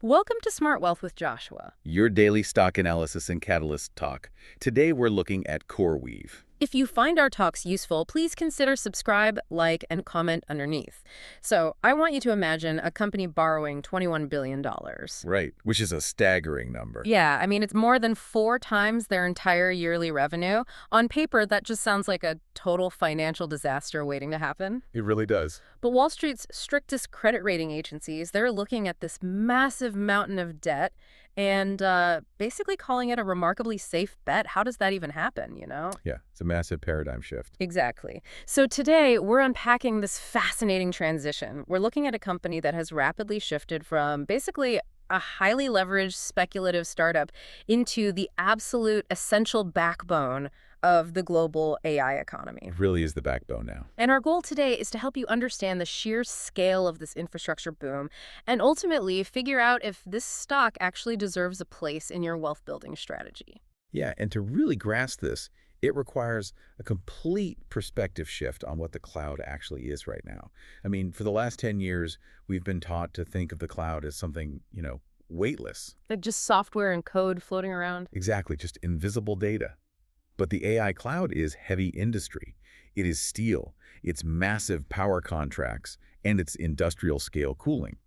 Welcome to Smart Wealth with Joshua. Your daily stock analysis and catalyst talk. Today we're looking at CoreWeave. If you find our talks useful, please consider subscribe, like, and comment underneath. So I want you to imagine a company borrowing $21 billion. Right, which is a staggering number. Yeah, I mean, it's more than 4 times their entire yearly revenue. On paper, that just sounds like a total financial disaster waiting to happen. It really does. But Wall Street's strictest credit rating agencies, they're looking at this massive mountain of debt and basically calling it a remarkably safe bet. How does that even happen, you know? Yeah, it's a massive paradigm shift. Exactly. So today, we're unpacking this fascinating transition. We're looking at a company that has rapidly shifted from basically a highly leveraged speculative startup into the absolute essential backbone of the global AI economy. It really is the backbone now. And our goal today is to help you understand the sheer scale of this infrastructure boom and ultimately figure out if this stock actually deserves a place in your wealth building strategy. Yeah, and to really grasp this, it requires a complete perspective shift on what the cloud actually is right now. I mean, for the last 10 years, we've been taught to think of the cloud as something, weightless. Like just software and code floating around? Exactly, just invisible data. But the AI cloud is heavy industry. It is steel, it's massive power contracts, and it's industrial scale cooling.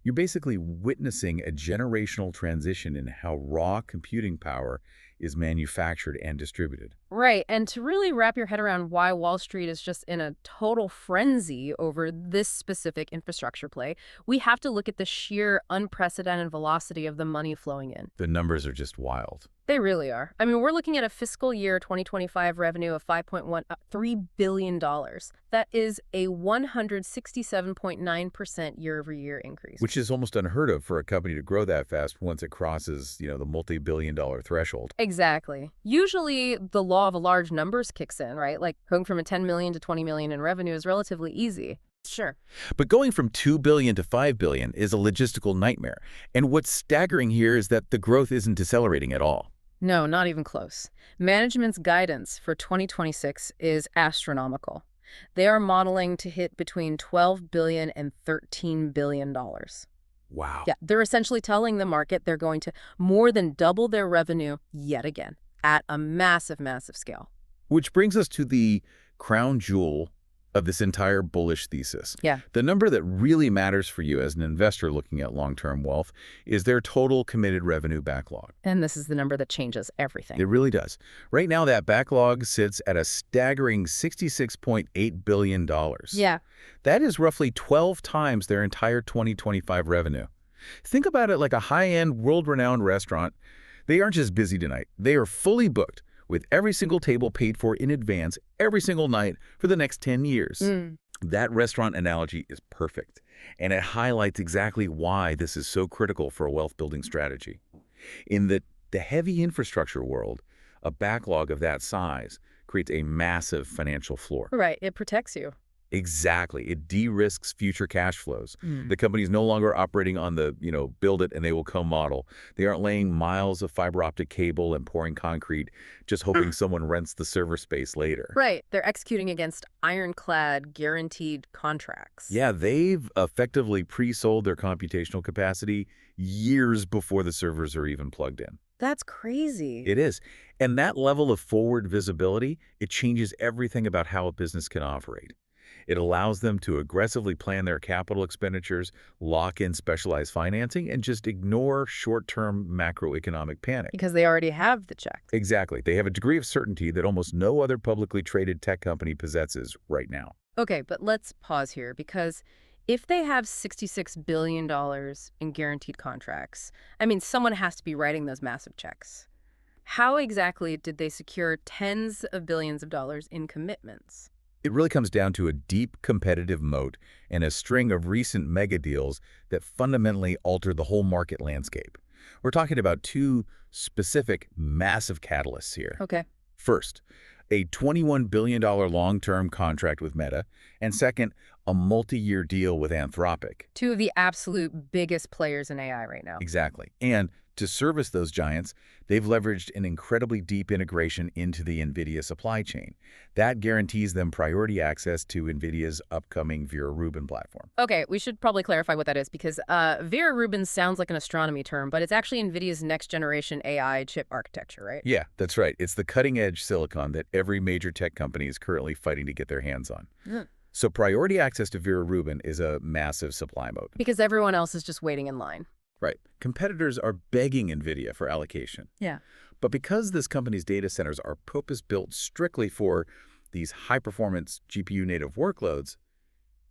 You're basically witnessing a generational transition in how raw computing power is manufactured and distributed. Right, and to really wrap your head around why Wall Street is just in a total frenzy over this specific infrastructure play, we have to look at the sheer unprecedented velocity of the money flowing in. The numbers are just wild. They really are. I mean, we're looking at a fiscal year 2025 revenue of $5.13 billion. That is a 167.9% year-over-year increase. Which is almost unheard of for a company to grow that fast once it crosses, the multi-billion-dollar threshold. Exactly. Usually, the law of large numbers kicks in, right? Like going from a 10 million to 20 million in revenue is relatively easy. Sure. But going from 2 billion to 5 billion is a logistical nightmare. And what's staggering here is that the growth isn't decelerating at all. No, not even close. Management's guidance for 2026 is astronomical. They are modeling to hit between $12 billion and $13 billion. Wow. Yeah, they're essentially telling the market they're going to more than double their revenue yet again at a massive, massive scale. Which brings us to the crown jewel of this entire bullish thesis. Yeah. The number that really matters for you as an investor looking at long-term wealth is their total committed revenue backlog. And this is the number that changes everything. It really does. Right now, that backlog sits at a staggering $66.8 billion. Yeah. That is roughly 12 times their entire 2025 revenue. Think about it like a high-end, world-renowned restaurant. They aren't just busy tonight. They are fully booked, with every single table paid for in advance every single night for the next 10 years. That restaurant analogy is perfect, and it highlights exactly why this is so critical for a wealth-building strategy. In the heavy infrastructure world, a backlog of that size creates a massive financial floor. Right. It protects you. Exactly. It de-risks future cash flows. The company is no longer operating on the, build it and they will come model. They aren't laying miles of fiber optic cable and pouring concrete, just hoping someone rents the server space later. Right. They're executing against ironclad, guaranteed contracts. Yeah, they've effectively pre-sold their computational capacity years before the servers are even plugged in. That's crazy. It is. And that level of forward visibility, it changes everything about how a business can operate. It allows them to aggressively plan their capital expenditures, lock in specialized financing, and just ignore short-term macroeconomic panic. Because they already have the checks. Exactly. They have a degree of certainty that almost no other publicly traded tech company possesses right now. Okay, but let's pause here because if they have $66 billion in guaranteed contracts, I mean, someone has to be writing those massive checks. How exactly did they secure tens of billions of dollars in commitments? It really comes down to a deep competitive moat and a string of recent mega deals that fundamentally altered the whole market landscape. We're talking about 2 specific massive catalysts here. Okay. First, a $21 billion long-term contract with Meta, and second, a multi-year deal with Anthropic. Two of the absolute biggest players in AI right now. Exactly. And to service those giants, they've leveraged an incredibly deep integration into the NVIDIA supply chain. That guarantees them priority access to NVIDIA's upcoming Vera Rubin platform. Okay, we should probably clarify what that is because Vera Rubin sounds like an astronomy term, but it's actually NVIDIA's next generation AI chip architecture, right? Yeah, that's right. It's the cutting-edge silicon that every major tech company is currently fighting to get their hands on. Mm. So priority access to Vera Rubin is a massive supply mode. Because everyone else is just waiting in line. Right. Competitors are begging NVIDIA for allocation. Yeah. But because this company's data centers are purpose-built strictly for these high-performance GPU-native workloads,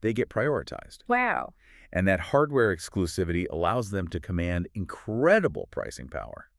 they get prioritized. Wow. And that hardware exclusivity allows them to command incredible pricing power.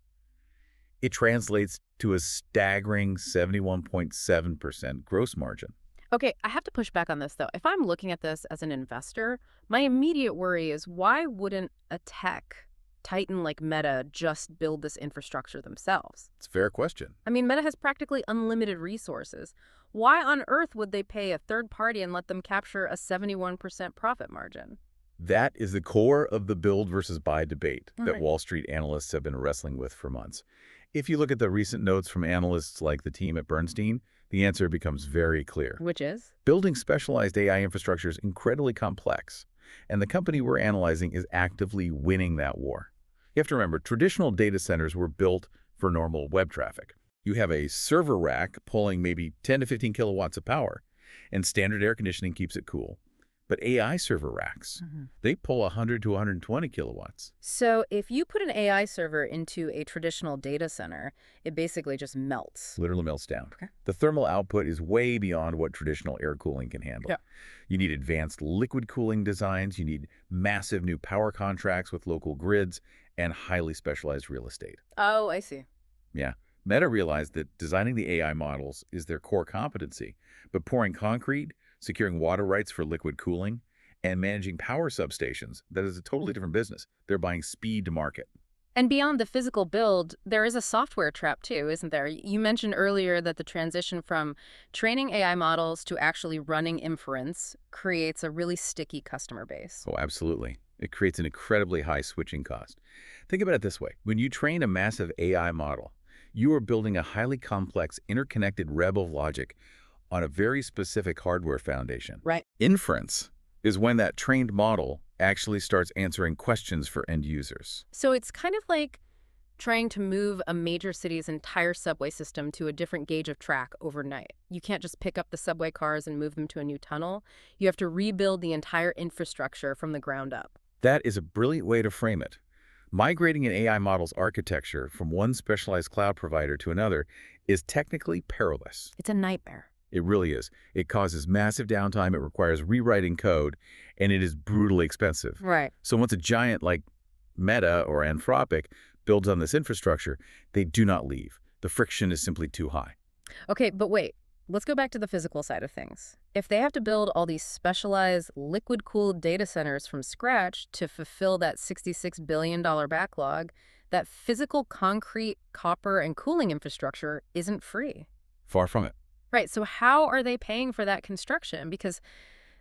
It translates to a staggering 71.7% gross margin. Okay, I have to push back on this, though. If I'm looking at this as an investor, my immediate worry is why wouldn't a tech titan like Meta just build this infrastructure themselves? It's a fair question. I mean, Meta has practically unlimited resources. Why on earth would they pay a third party and let them capture a 71% profit margin? That is the core of the build versus buy debate that Right. Wall Street analysts have been wrestling with for months. If you look at the recent notes from analysts like the team at Bernstein, the answer becomes very clear. Which is? Building specialized AI infrastructure is incredibly complex, and the company we're analyzing is actively winning that war. You have to remember, traditional data centers were built for normal web traffic. You have a server rack pulling maybe 10 to 15 kilowatts of power, and standard air conditioning keeps it cool. But AI server racks, they pull 100 to 120 kilowatts. So if you put an AI server into a traditional data center, it basically just melts. Literally melts down. Okay. The thermal output is way beyond what traditional air cooling can handle. Yeah. You need advanced liquid cooling designs, you need massive new power contracts with local grids, and highly specialized real estate. Oh, I see. Yeah. Meta realized that designing the AI models is their core competency, but pouring concrete, securing water rights for liquid cooling, and managing power substations, that is a totally different business. They're buying speed to market. And beyond the physical build, there is a software trap too, isn't there? You mentioned earlier that the transition from training AI models to actually running inference creates a really sticky customer base. Oh, absolutely. It creates an incredibly high switching cost. Think about it this way. When you train a massive AI model, you are building a highly complex, interconnected web of logic on a very specific hardware foundation. Right. Inference is when that trained model actually starts answering questions for end users. So it's kind of like trying to move a major city's entire subway system to a different gauge of track overnight. You can't just pick up the subway cars and move them to a new tunnel. You have to rebuild the entire infrastructure from the ground up. That is a brilliant way to frame it. Migrating an AI model's architecture from one specialized cloud provider to another is technically perilous. It's a nightmare. It really is. It causes massive downtime, it requires rewriting code, and it is brutally expensive. Right. So once a giant like Meta or Anthropic builds on this infrastructure, they do not leave. The friction is simply too high. Okay, but wait. Let's go back to the physical side of things. If they have to build all these specialized liquid-cooled data centers from scratch to fulfill that $66 billion backlog, that physical concrete, copper, and cooling infrastructure isn't free. Far from it. Right, so how are they paying for that construction? Because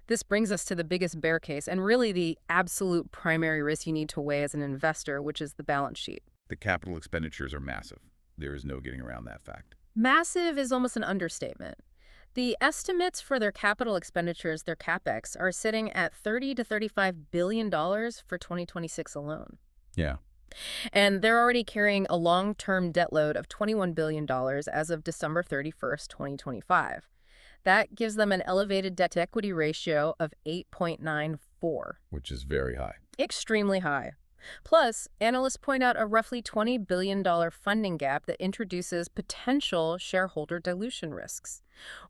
this brings us to the biggest bear case and really the absolute primary risk you need to weigh as an investor, which is the balance sheet. The capital expenditures are massive. There is no getting around that fact. Massive is almost an understatement. The estimates for their capital expenditures, their CapEx, are sitting at $30 to $35 billion for 2026 alone. Yeah. And they're already carrying a long-term debt load of $21 billion as of December 31st, 2025. That gives them an elevated debt-to-equity ratio of 8.94. Which is very high. Extremely high. Plus, analysts point out a roughly $20 billion funding gap that introduces potential shareholder dilution risks.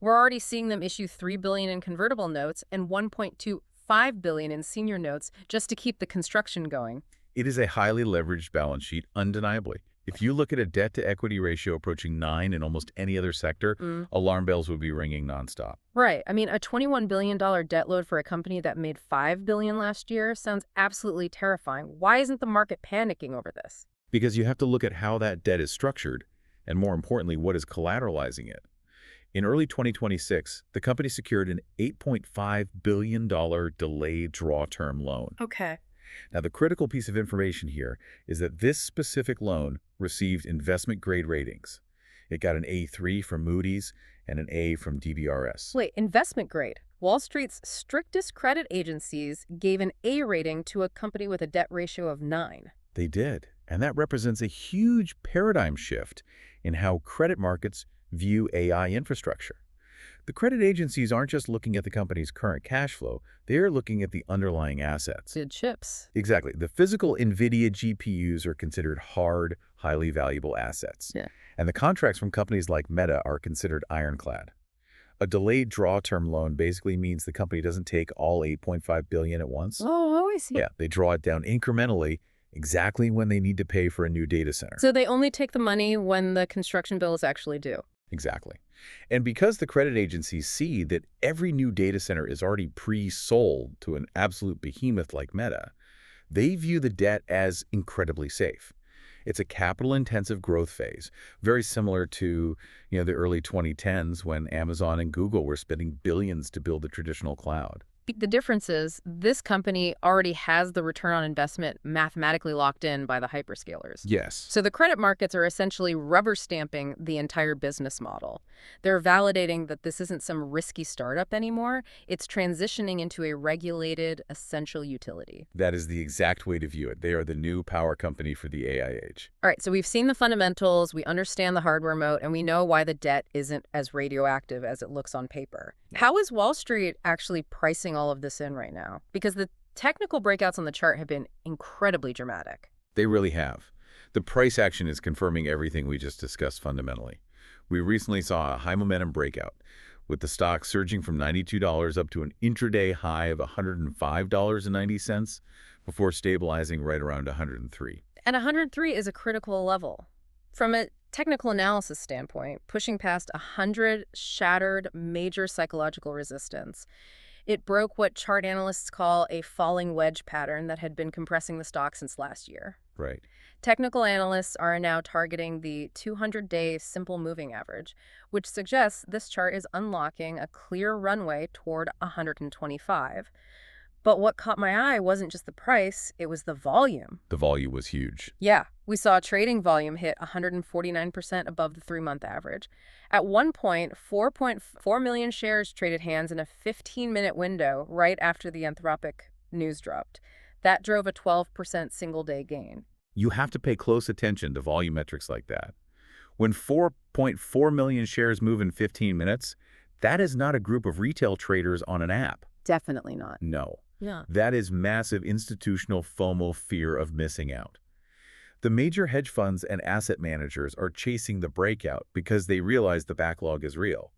We're already seeing them issue $3 billion in convertible notes and $1.25 billion in senior notes just to keep the construction going. It is a highly leveraged balance sheet, undeniably. If you look at a debt-to-equity ratio approaching 9 in almost any other sector, alarm bells would be ringing nonstop. Right. I mean, a $21 billion debt load for a company that made $5 billion last year sounds absolutely terrifying. Why isn't the market panicking over this? Because you have to look at how that debt is structured, and more importantly, what is collateralizing it. In early 2026, the company secured an $8.5 billion delayed draw term loan. Okay. Now, the critical piece of information here is that this specific loan received investment-grade ratings. It got an A3 from Moody's and an A from DBRS. Wait, investment grade. Wall Street's strictest credit agencies gave an A rating to a company with a debt ratio of 9. They did, and that represents a huge paradigm shift in how credit markets view AI infrastructure. The credit agencies aren't just looking at the company's current cash flow, they're looking at the underlying assets. Good chips. Exactly. The physical NVIDIA GPUs are considered hard, highly valuable assets. Yeah. And the contracts from companies like Meta are considered ironclad. A delayed draw term loan basically means the company doesn't take all $8.5 billion at once. Oh, I see. Yeah, they draw it down incrementally, exactly when they need to pay for a new data center. So they only take the money when the construction bill is actually due. Exactly. And because the credit agencies see that every new data center is already pre-sold to an absolute behemoth like Meta, they view the debt as incredibly safe. It's a capital-intensive growth phase, very similar to, the early 2010s when Amazon and Google were spending billions to build the traditional cloud. The difference is this company already has the return on investment mathematically locked in by the hyperscalers. Yes. So the credit markets are essentially rubber stamping the entire business model. They're validating that this isn't some risky startup anymore. It's transitioning into a regulated, essential utility. That is the exact way to view it. They are the new power company for the AI age. All right, so we've seen the fundamentals, we understand the hardware moat, and we know why the debt isn't as radioactive as it looks on paper. How is Wall Street actually pricing all of this in right now? Because the technical breakouts on the chart have been incredibly dramatic. They really have. The price action is confirming everything we just discussed fundamentally. We recently saw a high momentum breakout, with the stock surging from $92 up to an intraday high of $105.90 before stabilizing right around 103. And 103 is a critical level. From a technical analysis standpoint, pushing past 100 shattered major psychological resistance. It broke what chart analysts call a falling wedge pattern that had been compressing the stock since last year. Right. Technical analysts are now targeting the 200-day simple moving average, which suggests this chart is unlocking a clear runway toward 125. But what caught my eye wasn't just the price, it was the volume. The volume was huge. Yeah, we saw trading volume hit 149% above the 3-month average. At one point, 4.4 million shares traded hands in a 15-minute window right after the Anthropic news dropped. That drove a 12% single-day gain. You have to pay close attention to volume metrics like that. When 4.4 million shares move in 15 minutes, that is not a group of retail traders on an app. Definitely not. No. Yeah. That is massive institutional FOMO, fear of missing out. The major hedge funds and asset managers are chasing the breakout because they realize the backlog is real.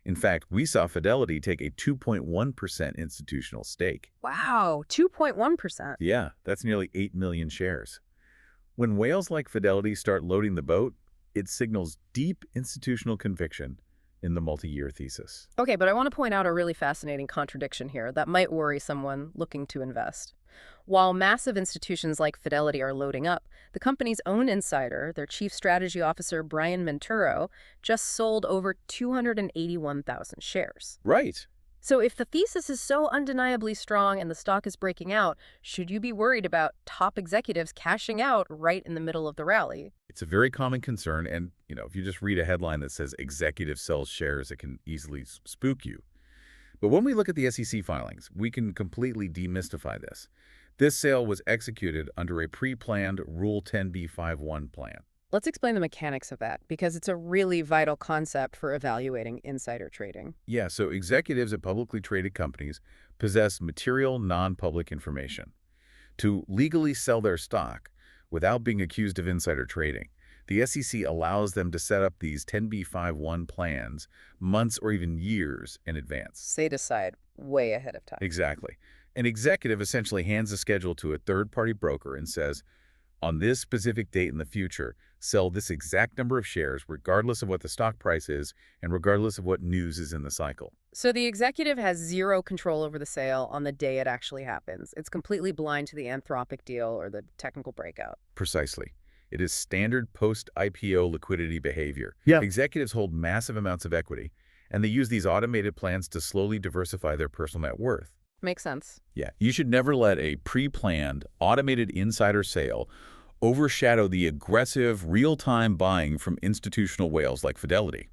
In fact, we saw Fidelity take a 2.1% institutional stake. Wow, 2.1%. Yeah, that's nearly 8 million shares. When whales like Fidelity start loading the boat, it signals deep institutional conviction in the multi-year thesis. Okay, but I want to point out a really fascinating contradiction here that might worry someone looking to invest. While massive institutions like Fidelity are loading up, the company's own insider, their chief strategy officer, Brian Menturo, just sold over 281,000 shares. Right. So if the thesis is so undeniably strong and the stock is breaking out, should you be worried about top executives cashing out right in the middle of the rally? It's a very common concern, and if you just read a headline that says executive sells shares, it can easily spook you. But when we look at the SEC filings, we can completely demystify this. This sale was executed under a pre-planned Rule 10b5-1 plan. Let's explain the mechanics of that, because it's a really vital concept for evaluating insider trading. Yeah, so executives at publicly traded companies possess material non-public information. To legally sell their stock without being accused of insider trading, the SEC allows them to set up these 10b5-1 plans months or even years in advance. They decide way ahead of time. Exactly. An executive essentially hands a schedule to a third-party broker and says, on this specific date in the future, sell this exact number of shares regardless of what the stock price is and regardless of what news is in the cycle. So the executive has zero control over the sale on the day it actually happens. It's completely blind to the Anthropic deal or the technical breakout. Precisely. It is standard post-IPO liquidity behavior. Yeah. Executives hold massive amounts of equity, and they use these automated plans to slowly diversify their personal net worth. Makes sense. Yeah, you should never let a pre-planned, automated insider sale overshadow the aggressive, real-time buying from institutional whales like Fidelity.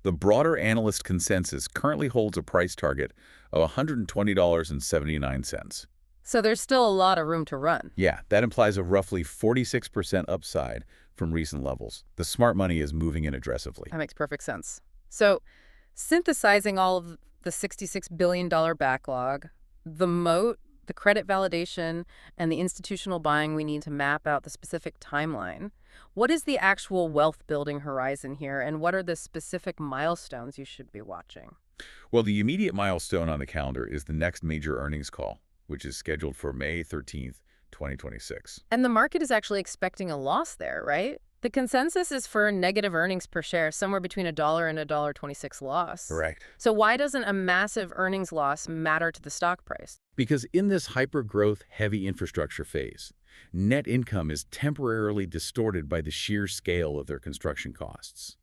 The broader analyst consensus currently holds a price target of $120.79. So there's still a lot of room to run. Yeah, that implies a roughly 46% upside from recent levels. The smart money is moving in aggressively. That makes perfect sense. So synthesizing all of the $66 billion backlog, the moat, the credit validation, and the institutional buying we need to map out the specific timeline. What is the actual wealth building horizon here, and what are the specific milestones you should be watching? Well, the immediate milestone on the calendar is the next major earnings call, which is scheduled for May 13th, 2026. And the market is actually expecting a loss there, right? The consensus is for negative earnings per share, somewhere between $1 and $1.26 loss. Correct. So why doesn't a massive earnings loss matter to the stock price? Because in this hyper-growth, heavy infrastructure phase, net income is temporarily distorted by the sheer scale of their construction costs.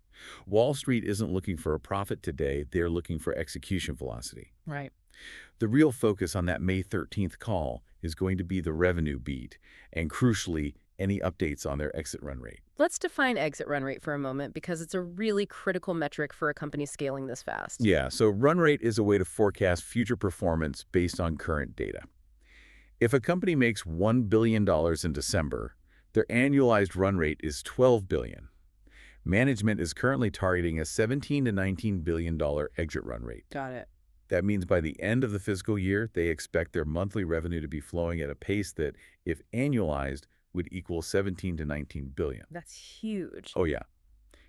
Wall Street isn't looking for a profit today, they're looking for execution velocity. Right. The real focus on that May 13th call is going to be the revenue beat, and crucially, any updates on their exit run rate. Let's define exit run rate for a moment, because it's a really critical metric for a company scaling this fast. Yeah, so run rate is a way to forecast future performance based on current data. If a company makes $1 billion in December, their annualized run rate is $12 billion. Management is currently targeting a $17 to $19 billion exit run rate. Got it. That means by the end of the fiscal year, they expect their monthly revenue to be flowing at a pace that, if annualized, would equal 17 to 19 billion. That's huge. Oh yeah.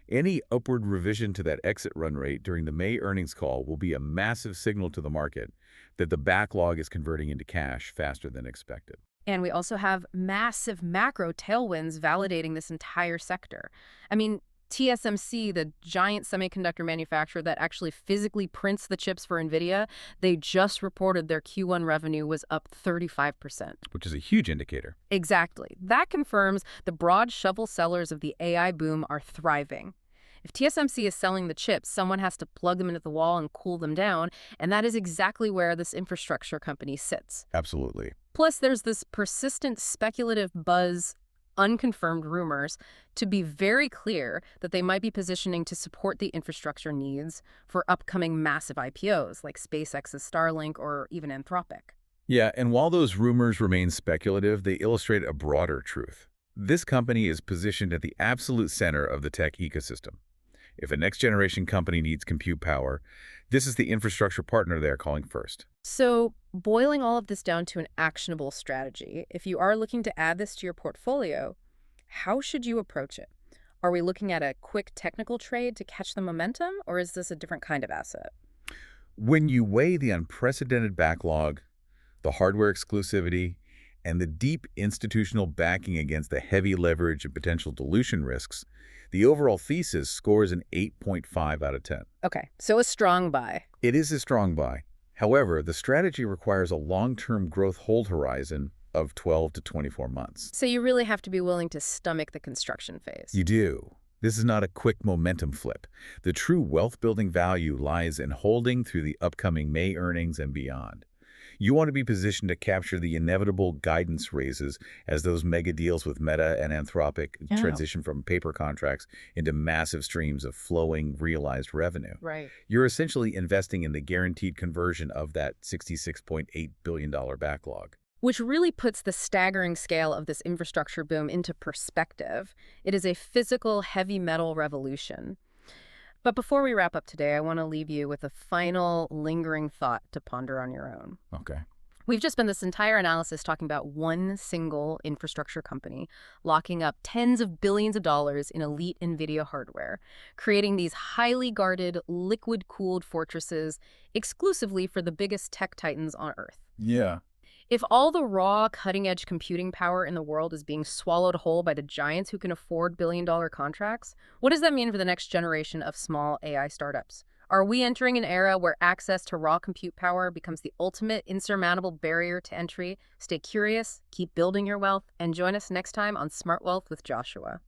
Any upward revision to that exit run rate during the May earnings call will be a massive signal to the market that the backlog is converting into cash faster than expected. And we also have massive macro tailwinds validating this entire sector. I mean, TSMC, the giant semiconductor manufacturer that actually physically prints the chips for NVIDIA, they just reported their Q1 revenue was up 35%. Which is a huge indicator. Exactly. That confirms the broad shovel sellers of the AI boom are thriving. If TSMC is selling the chips, someone has to plug them into the wall and cool them down, and that is exactly where this infrastructure company sits. Absolutely. Plus, there's this persistent speculative buzz, unconfirmed rumors, to be very clear that they might be positioning to support the infrastructure needs for upcoming massive IPOs like SpaceX's Starlink or even Anthropic. Yeah, and while those rumors remain speculative, they illustrate a broader truth. This company is positioned at the absolute center of the tech ecosystem. If a next-generation company needs compute power, this is the infrastructure partner they're calling first. So, boiling all of this down to an actionable strategy, if you are looking to add this to your portfolio, how should you approach it? Are we looking at a quick technical trade to catch the momentum, or is this a different kind of asset? When you weigh the unprecedented backlog, the hardware exclusivity, and the deep institutional backing against the heavy leverage and potential dilution risks, the overall thesis scores an 8.5 out of 10. Okay, so a strong buy. It is a strong buy. However, the strategy requires a long-term growth hold horizon of 12 to 24 months. So you really have to be willing to stomach the construction phase. You do. This is not a quick momentum flip. The true wealth-building value lies in holding through the upcoming May earnings and beyond. You want to be positioned to capture the inevitable guidance raises as those mega deals with Meta and Anthropic transition from paper contracts into massive streams of flowing realized revenue. Right. You're essentially investing in the guaranteed conversion of that $66.8 billion backlog. Which really puts the staggering scale of this infrastructure boom into perspective. It is a physical heavy metal revolution. But before we wrap up today, I want to leave you with a final lingering thought to ponder on your own. Okay. We've just spent this entire analysis talking about one single infrastructure company locking up tens of billions of dollars in elite NVIDIA hardware, creating these highly guarded, liquid-cooled fortresses exclusively for the biggest tech titans on Earth. Yeah. If all the raw, cutting-edge computing power in the world is being swallowed whole by the giants who can afford billion-dollar contracts, what does that mean for the next generation of small AI startups? Are we entering an era where access to raw compute power becomes the ultimate insurmountable barrier to entry? Stay curious, keep building your wealth, and join us next time on Smart Wealth with Joshua.